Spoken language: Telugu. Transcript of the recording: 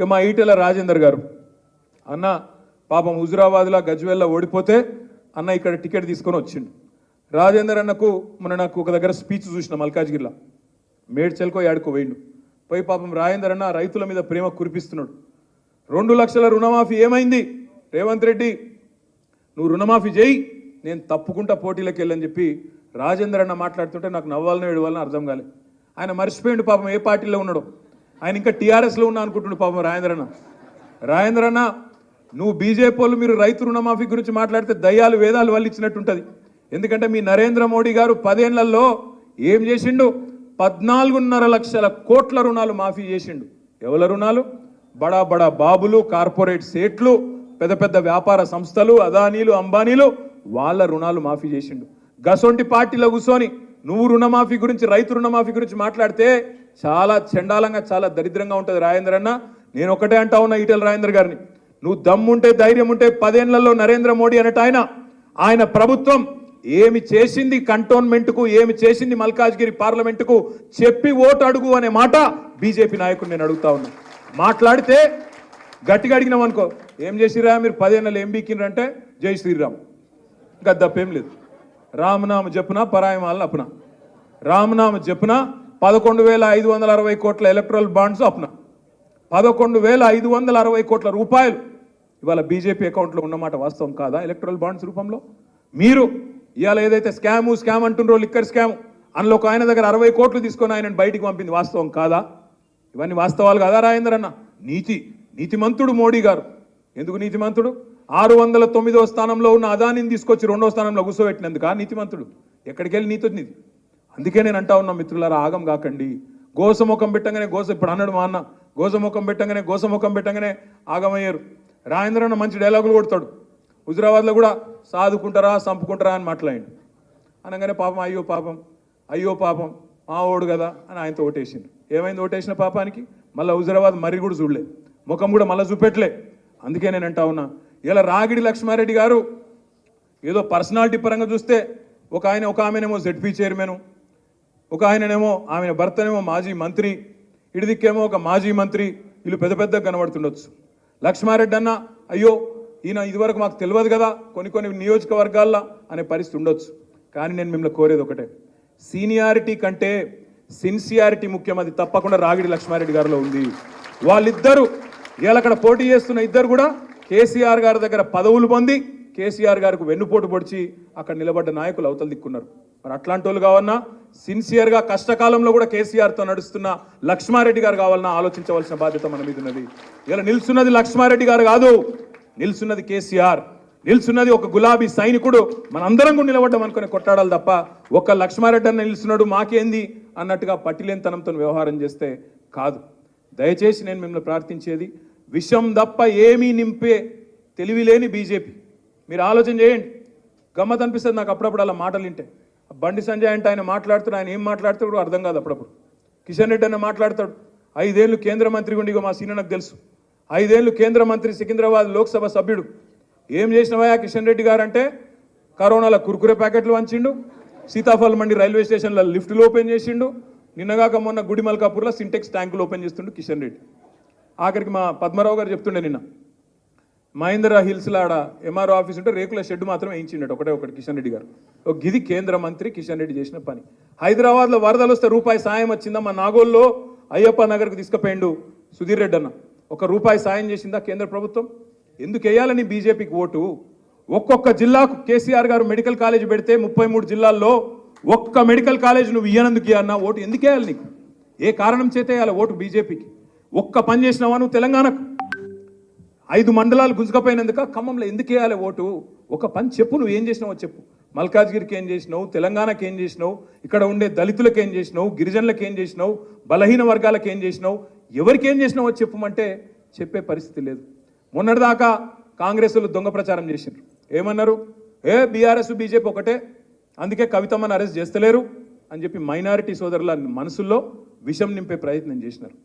ఇక మా ఈటెల రాజేందర్ గారు అన్న పాపం హుజురాబాద్లో గజ్వేల్లో ఓడిపోతే అన్న ఇక్కడ టికెట్ తీసుకొని వచ్చిండు. రాజేందర్ అన్నకు మొన్న నాకు ఒక దగ్గర స్పీచ్ చూసిన మల్కాజ్గిరిలో, మేడ్చల్కో యాడుకో వేయండు. పోయి పాపం రాజేందర్ అన్న రైతుల మీద ప్రేమ కురిపిస్తున్నాడు. 2 లక్షల రుణమాఫీ ఏమైంది? రేవంత్ రెడ్డి నువ్వు రుణమాఫీ చేయి, నేను తప్పుకుంటా పోటీలకు వెళ్ళని చెప్పి రాజేందర్ అన్న మాట్లాడుతుంటే నాకు నవ్వాలనో ఏడవాలనో అర్థం కాలే. ఆయన మర్చిపోయిండు పాపం ఏ పార్టీలో ఉన్నాడో. ఆయన ఇంకా టీఆర్ఎస్లో ఉన్నా అనుకుంటుండు పాపం రాజేంద్ర అన్న నువ్వు బీజేపీ వాళ్ళు మీరు రైతు రుణమాఫీ గురించి మాట్లాడితే దయ్యాలు వేదాలు వాళ్ళు ఇచ్చినట్టుంటుంది. ఎందుకంటే మీ నరేంద్ర మోడీ గారు 10 ఏళ్లలో ఏం చేసిండు? 14.5 లక్షల కోట్ల రుణాలు మాఫీ చేసిండు. ఎవరి రుణాలు? బడా బడా బాబులు, కార్పొరేట్ సేట్లు, పెద్ద పెద్ద వ్యాపార సంస్థలు, అదానీలు, అంబానీలు, వాళ్ళ రుణాలు మాఫీ చేసిండు. గసొంటి పార్టీలో కూర్చొని నువ్వు రుణమాఫీ గురించి, రైతు రుణమాఫీ గురించి మాట్లాడితే చాలా చండాలంగా, చాలా దరిద్రంగా ఉంటుంది రాజేంద్ర అన్న. నేను ఒకటే అంటా ఉన్నా ఈటెల రాజేందర్ గారిని, నువ్వు దమ్ముంటే ధైర్యం ఉంటే 10 ఏళ్లలో నరేంద్ర మోడీ అన్నట్టు ఆయన ప్రభుత్వం ఏమి చేసింది కంటోన్మెంట్కు, ఏమి చేసింది మల్కాజ్గిరి పార్లమెంటుకు చెప్పి ఓటు అడుగు అనే మాట బీజేపీ నాయకుడు నేను అడుగుతా ఉన్నా. మాట్లాడితే గట్టిగా అడిగినాం అనుకో, ఏం చేసిరా మీరు 10 ఏళ్ళు ఏం బీకినరంటే జై శ్రీరామ్, ఇంకా దప్పేం లేదు. రామనామ జపున పరాయమాలను అప్పున, రామనామ జపున 11,560 కోట్ల ఎలక్ట్రల్ బాండ్స్ అప్పున, 11,560 కోట్ల రూపాయలు ఇవాళ బీజేపీ అకౌంట్లో ఉన్నమాట వాస్తవం కాదా? ఎలక్ట్రల్ బాండ్స్ రూపంలో మీరు ఇవాళ ఏదైతే స్కామ్ అంటుండ్రో, లిక్కర్ స్కామ్, అందులో ఒక ఆయన దగ్గర 60 కోట్లు తీసుకొని ఆయన బయటికి పంపింది వాస్తవం కాదా? ఇవన్నీ వాస్తవాలు కాదా రాజేందర్ అన్న? నీతిమంతుడు మోడీ గారు. ఎందుకు నీతిమంతుడు? 609వ స్థానంలో ఉన్న అదానిని తీసుకొచ్చి 2వ స్థానంలో కూర్చోబెట్టినందుకు నీతిమంతుడు. ఎక్కడికి వెళ్ళి నీతి? అందుకే నేను అంటా ఉన్నా మిత్రులారా, ఆగం కాకండి. గోసముఖం పెట్టంగానే ఇప్పుడు అన్నాడు మా అన్న, గోసముఖం పెట్టంగానే ఆగమయ్యారు. రాజేంద్ర అన్న మంచి డైలాగులు కొడతాడు. హుజురాబాద్లో కూడా సాదుకుంటారా చంపుకుంటారా అని మాట్లాడిండు. అనగానే పాపం అయ్యో పాపం మా ఓడు కదా అని ఆయనతో ఓటేసిండు. ఏమైంది ఓటేసిన పాపానికి? మళ్ళీ హుజురాబాద్ మరి కూడా చూడలే, ముఖం కూడా మళ్ళీ చూపెట్టలే. అందుకే నేను అంటా ఉన్నా, ఇలా రాగిడి లక్ష్మారెడ్డి గారు ఏదో పర్సనాలిటీ పరంగా చూస్తే ఒక ఆమెనేమో జెడ్పీ చైర్మన్, ఒక ఆయననేమో ఆమె భర్తనేమో మాజీ మంత్రి, ఇడిదిక్కేమో ఒక మాజీ మంత్రి, వీళ్ళు పెద్ద కనబడుతుండొచ్చు. లక్ష్మారెడ్డి అన్న అయ్యో ఈయన ఇదివరకు మాకు తెలియదు కదా కొన్ని నియోజకవర్గాల్లో అనే పరిస్థితి ఉండొచ్చు. కానీ నేను మిమ్మల్ని కోరేది ఒకటే, సీనియారిటీ కంటే సిన్సియారిటీ ముఖ్యం. అది తప్పకుండా రాగిడి లక్ష్మారెడ్డి గారిలో ఉంది. వాళ్ళిద్దరూ ఇవాళ అక్కడ పోటీ చేస్తున్న ఇద్దరు కూడా కేసీఆర్ గారి దగ్గర పదవులు పొంది కేసీఆర్ గారికి వెన్నుపోటు పొడిచి అక్కడ నిలబడ్డ నాయకులు అవతల దిక్కున్నారు. మరి అట్లాంటి వాళ్ళు కావాలన్నా, సిన్సియర్గా కష్టకాలంలో కూడా కేసీఆర్తో నడుస్తున్న లక్ష్మారెడ్డి గారు కావాలన్నా ఆలోచించవలసిన బాధ్యత మన మీద ఉన్నది. ఇలా నిల్చున్నది లక్ష్మారెడ్డి గారు కాదు, నిల్చున్నది కేసీఆర్, నిల్చున్నది ఒక గులాబీ సైనికుడు. మనందరం కూడా నిలబడ్డం అనుకుని కొట్టాడాలి తప్ప ఒక్క లక్ష్మారెడ్డి అన్న నిల్చున్నాడు మాకేంది అన్నట్టుగా పట్టిలేనితనంతో వ్యవహారం చేస్తే కాదు. దయచేసి నేను మిమ్మల్ని ప్రార్థించేది, విషం తప్ప ఏమీ నింపే తెలివిలేని బీజేపీ. మీరు ఆలోచన చేయండి. గమ్మత్ అనిపిస్తుంది నాకు అప్పుడప్పుడు అలా మాటలు వింటే. బండి సంజయ్ అంటే ఆయన మాట్లాడుతాడు, ఆయన ఏం మాట్లాడతాడు అర్థం కాదు. అప్పుడప్పుడు కిషన్ రెడ్డి అన్న మాట్లాడతాడు, 5 ఏళ్ళు కేంద్ర మంత్రి ఉండి, మా సీనియర్ నాకు తెలుసు, 5 ఏళ్ళు కేంద్ర మంత్రి, సికింద్రాబాద్ లోక్సభ సభ్యుడు. ఏం చేసినవా కిషన్ రెడ్డి గారు అంటే, కరోనాలో కుర్కురే ప్యాకెట్లు వంచిండు, సీతాఫల్ మండి రైల్వే స్టేషన్లో లిఫ్టులు ఓపెన్ చేసిండు, నిన్నగాక మొన్న గుడిమల్కాపూర్లో సింటెక్స్ ట్యాంకులు ఓపెన్ చేస్తుండు కిషన్ రెడ్డి. ఆఖరికి మా పద్మరావు గారు చెప్తుండే నిన్న, మహేంద్ర హిల్స్లో ఆడ ఎంఆర్ఓ ఆఫీస్ ఉంటే రేకుల షెడ్ మాత్రం వేయించిండట ఒకటి కిషన్ రెడ్డి గారు. ఒక గిది కేంద్ర మంత్రి కిషన్ రెడ్డి చేసిన పని. హైదరాబాద్లో వరదలు వస్తే రూపాయి సాయం వచ్చిందా? మా నాగోల్లో అయ్యప్ప నగర్కి తీసుకుపోయిండు సుధీర్ రెడ్డి అన్న, ₹1 సాయం చేసిందా కేంద్ర ప్రభుత్వం? ఎందుకు వేయాలని బీజేపీకి ఓటు? ఒక్కొక్క జిల్లాకు కేసీఆర్ గారు మెడికల్ కాలేజ్ పెడితే 33 జిల్లాల్లో ఒక్క మెడికల్ కాలేజ్ నువ్వు ఇయ్యనందుకు ఇయ్యన్నా ఓటు ఎందుకు వేయాలి నీకు? ఏ కారణం చేత వేయాలి ఓటు బీజేపీకి? ఒక్క పని చేసినావా నువ్వు తెలంగాణకు? 5 మండలాలు గుంజుకపోయినందుక ఖమ్మంలో ఎందుకు వేయాలి ఓటు? ఒక పని చెప్పు, నువ్వు ఏం చేసినావో చెప్పు. మల్కాజ్గిరికి ఏం చేసినావు, తెలంగాణకి ఏం చేసినావు, ఇక్కడ ఉండే దళితులకు ఏం చేసినావు, గిరిజనులకు ఏం చేసినావు, బలహీన వర్గాలకు ఏం చేసినావు, ఎవరికి ఏం చేసినావో చెప్పమంటే చెప్పే పరిస్థితి లేదు. మొన్నటిదాకా కాంగ్రెస్లు దొంగ ప్రచారం చేసిండ్రు. ఏమన్నారు? బీఆర్ఎస్ బీజేపీ ఒకటే, అందుకే కవితమ్మని అరెస్ట్ చేస్తలేరు అని చెప్పి మైనారిటీ సోదరుల మనసుల్లో విషం నింపే ప్రయత్నం చేసినారు.